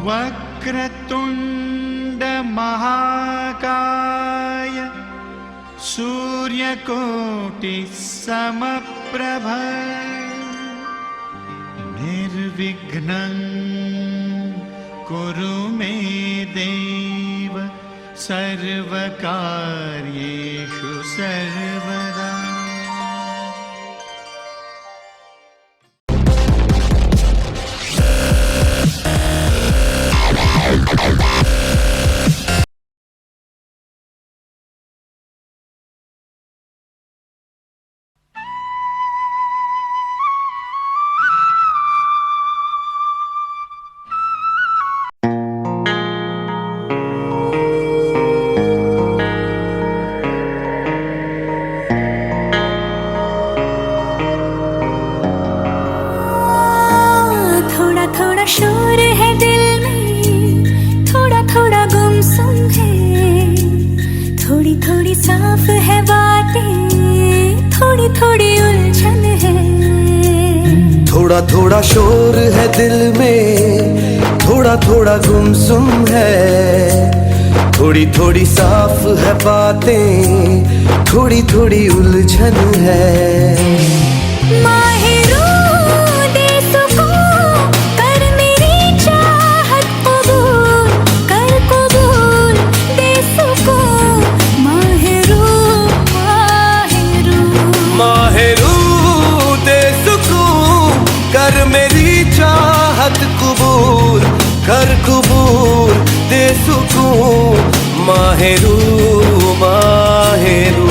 वक्रतुंड महाकाय सूर्यकोटि समप्रभ निर्विघ्नं कुरु मे देव सर्वकार्येषु सर्वदा। शोर है दिल में, थोड़ा थोड़ा गुमसुम है, थोड़ी थोड़ी साफ है बातें, थोड़ी थोड़ी उलझन है। थोड़ा थोड़ा शोर है दिल में, थोड़ा थोड़ा गुमसुम है, थोड़ी थोड़ी साफ है बातें, थोड़ी थोड़ी उलझन है। कर मेरी चाहत कबूल, कर कबूल दे सुकून, माहिरू माहिरू।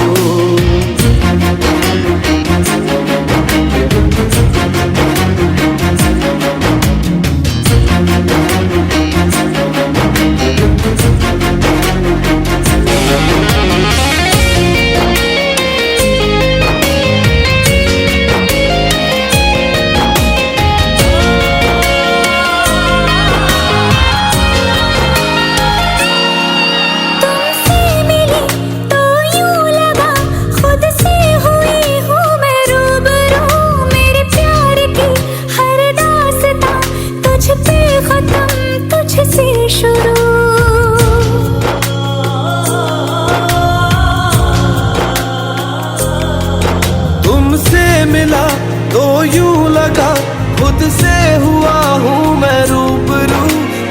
तुमसे मिला तो यूं लगा खुद से हुआ हूँ मैं रूबरू,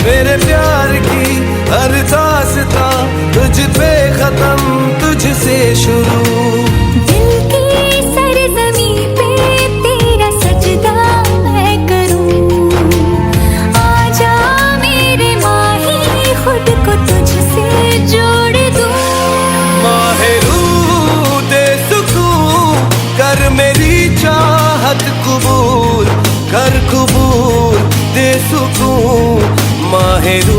मेरे प्यार की हर दास्तां तुझ पे खत्म, तुझसे शुरू। दिल की सरजमी पे तेरा सजदा मैं करूं, आजा मेरे माही खुद को तुझसे जोड़ दूं। माहिरू दे सुकून, कर मेरी चाहत कबूल, कर कबूल दे सुकून, माहिरू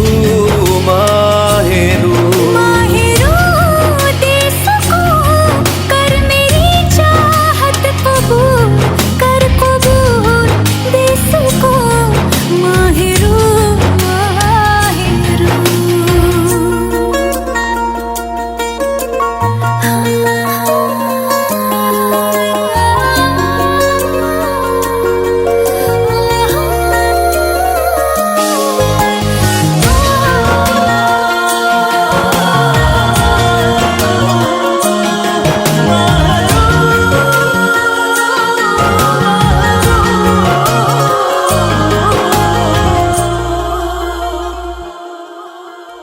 माहिरू। माहिरू दे सुकून, कर मेरी चाहत कबूल, कर कबूल दे सुकून, माहिरू माहिरू।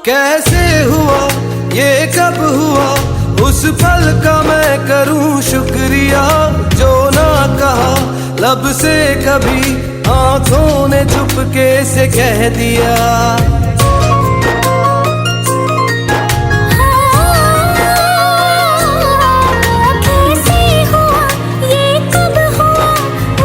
कैसे हुआ ये कब हुआ, उस पल का मैं करूं शुक्रिया, जो ना कहा लब से कभी आंखों ने चुपके से कह दिया। कैसे हुआ ये कब हुआ,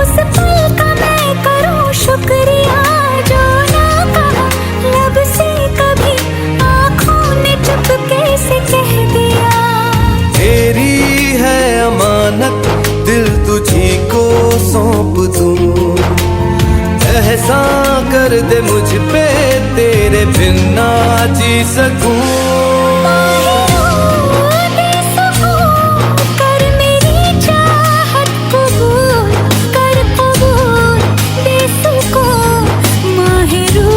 उस पल का मैं करूं शुक्रिया, जो ना कहा लब से कभी आंखों ने चुपके से कह दिया। तेरी है अमानत दिल तुझी को सौंप दूं, एहसान कर दे मुझ पे तेरे बिन ना जी सकूं। कर कबूल दे सुकून, Mahiru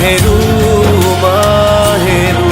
माहेरू माहेरू।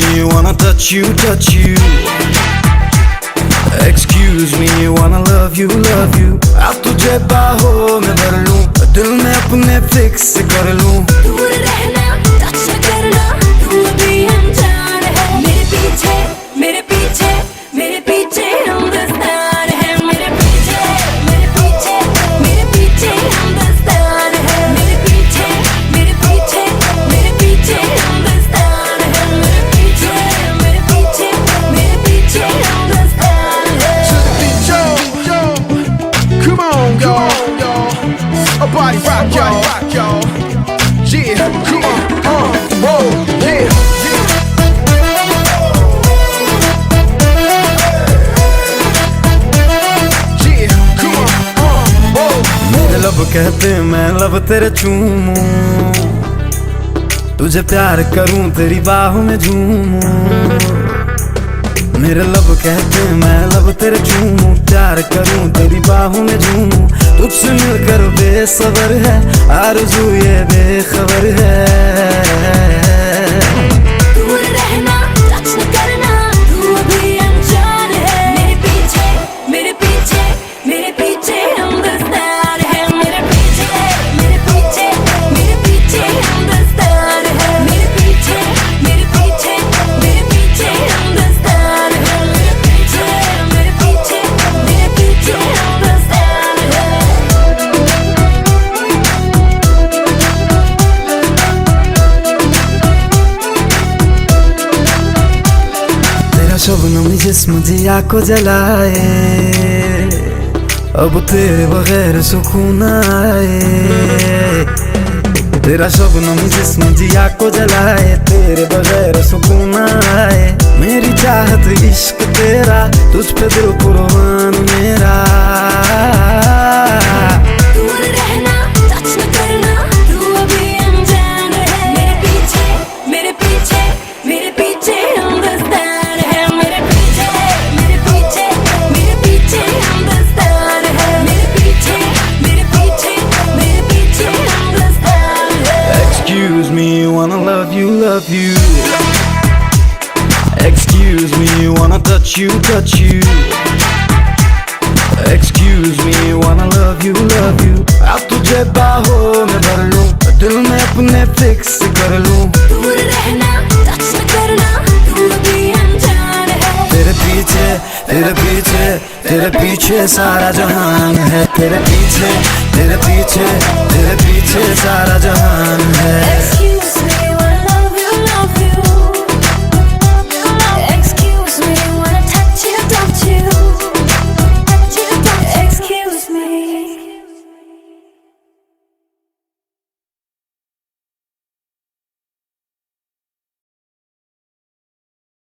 me, wanna touch you, touch you. Excuse me, wanna love you, love you. अब तुझे बाहों में भर लूं, दिल में अपने फिक्स कर लूं. दूर रहना, टच न करना, तू अभी अनजान है. मेरे पीछे, मेरे पीछे, मेरे पीछे हिंदुस्तान है. मेरे पीछे, मेरे पीछे, मेरे पीछे हिंदुस्तान है. मेरे पीछे, मेरे पीछे, मेरे पीछे हिंदुस्तान है. मेरे पीछे, मेरे पीछे, मेरे पीछे हिंदुस्तान है. Come on, y'all. A body rock, y'all. Yeah, come on, whoa, yeah. Yeah, come on, whoa. मेरे लब कहते मैं लब तेरे चूमूं, तुझे प्यार करूं तेरी बाहों में झूमूं. मेरे लब कहते मैं लब तेरे चूमूं, प्यार करूं तेरी बाहों में झूमूं. तुझसे मिलकर बेसबर है, आरज़ू ये बेखबर है. दूर रहना, टच न करना, तू अभी अनजान है. मेरे पीछे, मेरे पीछे, मेरे पीछे हिंदुस्तान है. मेरे पीछे, मेरे पीछे, मेरे पीछे हिंदुस्तान है. मेरे पीछे, मेरे पीछे, मेरे पीछे हिंदुस्तान है. मेरे पीछे, मेरे पीछे, मेरे पीछे हिंदुस्तान है. तेरा शबनम जिस्म जिया को जलाए, अब तेरे बगैर सुकून आए. तेरा शबनम जिस्म जिया को जलाए, तेरे बगैर सुकून आए. मेरी चाहत इश्क तेरा, तुझ पे दिल कुर्बान मेरा. दूर रहना, टच न करना, तू अभी अनजान है. मेरे पीछे, मेरे पीछे, मेरे पीछे हिंदुस्तान है. मेरे पीछे, मेरे पीछे, मेरे पीछे हिंदुस्तान है. मेरे पीछे, मेरे पीछे, मेरे पीछे हिंदुस्तान है. Excuse me, wanna love you, love you. Excuse me, wanna touch you, touch you. Excuse me, wanna love you, love you. अब तुझे बाहों में भर लूं, दिल में अपने फिक्स कर लूं. दूर रहना, टच न करना, तू अभी अनजान है. तेरे पीछे, तेरे पीछे, तेरे पीछे सारा जहान है. तेरे पीछे, तेरे पीछे, तेरे पीछे सारा जहान है.